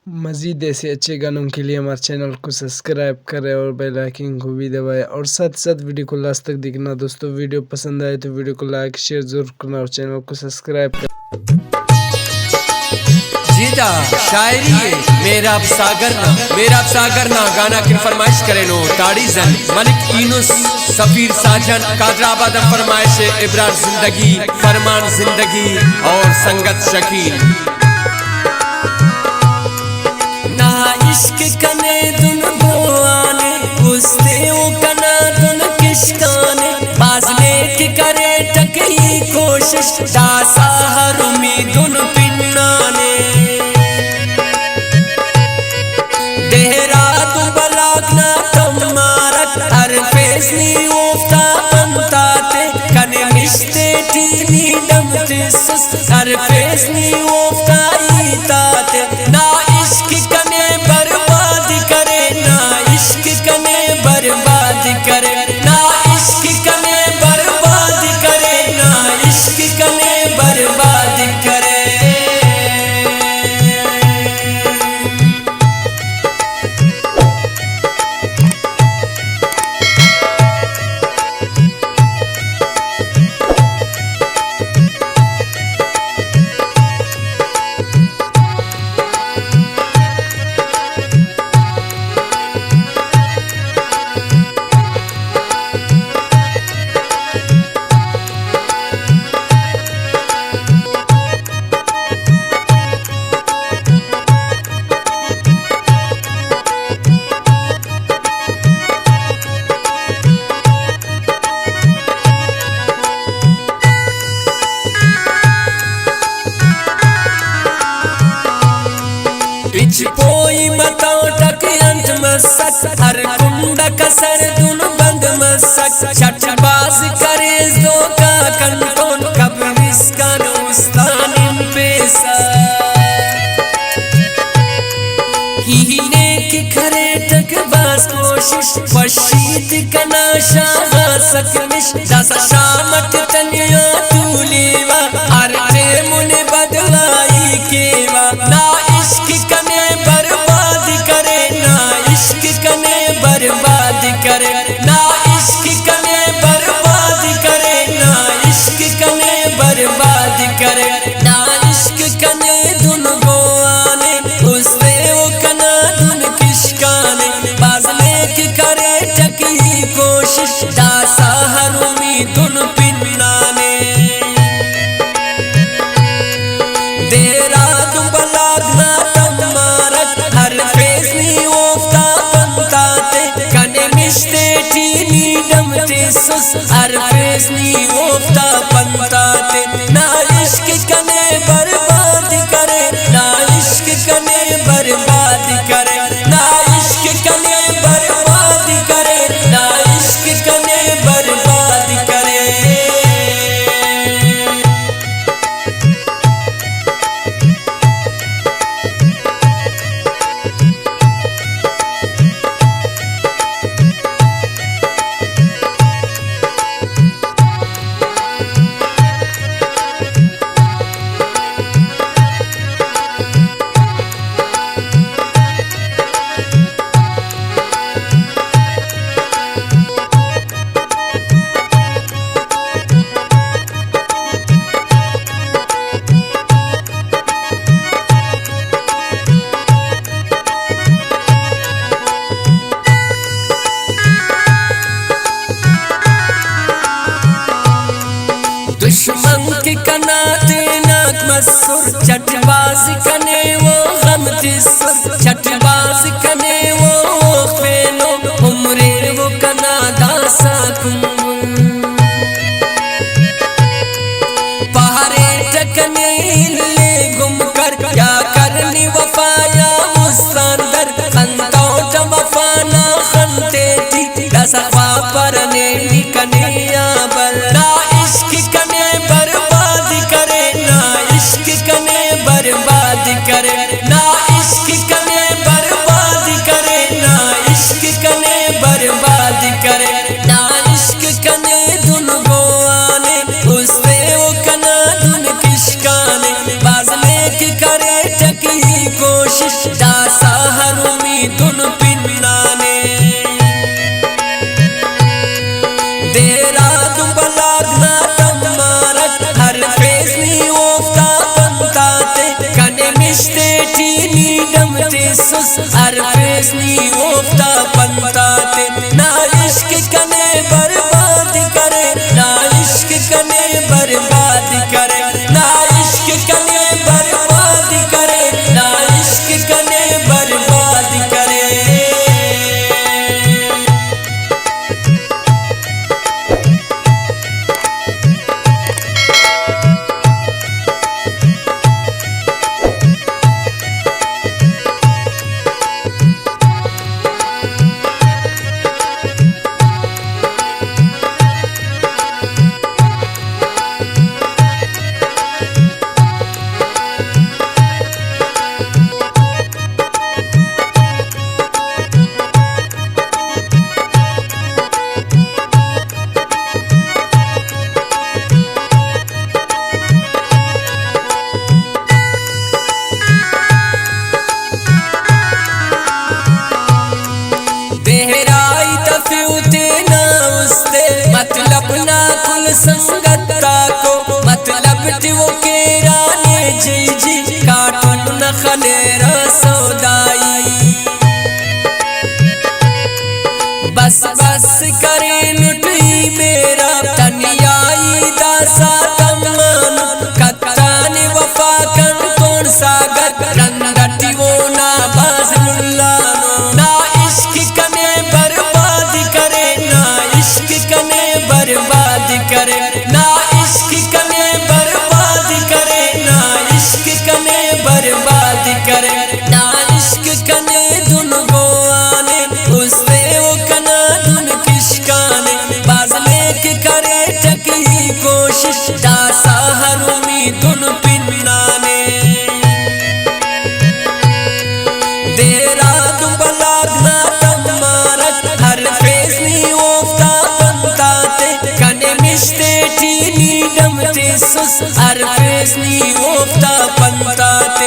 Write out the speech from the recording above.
मज़ीद ऐसे अच्छे गानों के लिए हमारे चैनल को सब्सक्राइब करें और बेल आइकन को भी दबाएं और साथ साथ वीडियो को लास्ट तक देखना। दोस्तों वीडियो पसंद आए तो वीडियो को लाइक शेयर जरूर करना और चैनल को सब्सक्राइब कर। जीदा शायरी है मेरा अब सागर ना गाना की फरमाइश करे नो ताड़ी जन मलिक यूनुस सफीर साजन कादराबाद फरमाइश इब्रार जिंदगी फरमान जिंदगी और संगत शकील ना इश्क कने दुन गोआने उसते ओ कना दुन किश्काने बाजले की करे टकई कोशिश दासा हरुमी दुन पिन्नाने देहरा तू बलागना तमारक हर फेसनी ओफ्ता पंताते कने मिश्ते टीनी डमते सस हर फेसनी ओफ्ता ईताते ना इश्क कने बर्बाद करे ना इश्क कने बर्बाद करे ना इश्क कने बर्बाद करे ना इश्क कने बर्बाद करे। पोई बताओ टक अंत मसक हर कुंड कसर दुन बंद मसक छटबाज करे दो का कंटोन कब इसका उस्तान पेसा हीने की खरे टक बास कोशिश वशीत कना शाह सकमिश दस शामत तनिया तूलीवा अरे मुने बदलाई केवा ना इश्क कने बर्बाद करे ना इश्क कने बर्बाद करे ना इश्क कने बर्बाद करे ना इश्क कने बर्बाद करे ना इश्क कने दुन गोआने उससे ओ कना दुन किशकाने बाजले की करे टकी कोशिश दासा हरुमी दुन पिन्नाने देरा तुम बलागना तमारक हर फेसनी ओफ्ता पंताते कने मिश्ते टीनी डमते सुस हर फेसनी ओफ्ता पंताते ना इश्क कने बर्बाद करे ना इश्क कने बर्बाद करे ना इश्क कने बर्बाद करे ना इश्क कने बर्बाद करे। दुश्मन के कनाते नाक मसूर छटबाज कने वो गम तिसुर छटबाज कने वो फेलो उम्रे वो कना दासा कुंबुल पहाड़े टकने ले गुम कर क्या करनी वफाया मुस्तंदर खंतो जब वफाना खंते थी दसवा पर ने निकने बल ना इश्क कने बर्बाद करे ना इश्क कने बर्बाद करे ना इश्क कने बर्बाद करे ना इश्क कने बर्बाद करे ना इश्क कने दुन गोआने उससे ओ कना दुन किशकाने बाजले की करे टकी कोशिश टीनी डमते सुस अरफेस नी ओफ्ता पंताते ना इश्क कने बर्बाद करे ना इश्क कने बर्बाद करे ना इश्क कने बर्बाद करे ना इश्क कने बर्बाद करे। मतलब ना कुल संगत को मतलब वो केराने जी जी काटून न खलेरा सौदाई बस बस करे लुटी मेरा तनियाई दासा तमान कत्तान वफा कन कौन सागर रंगटी वो ना बाज़ ना इश्क कने बर्बाद करे ना इश्क कने बर्बाद करे ना इश्क कने बर्बाद करे ना इश्क कने बर्बाद करे ना इश्क कने धुन गोआने उससे वो कना धुन किशकाने बाजले के करे टकी कोशिश दासा हरुमी धुन पिन्नाने देरा दुबलाग ना तमारत हर फेस नी ओफ्ता पंताते कने मिश्ते टीनी डमते सुस हर फेस नी ओफ्ता पंताते।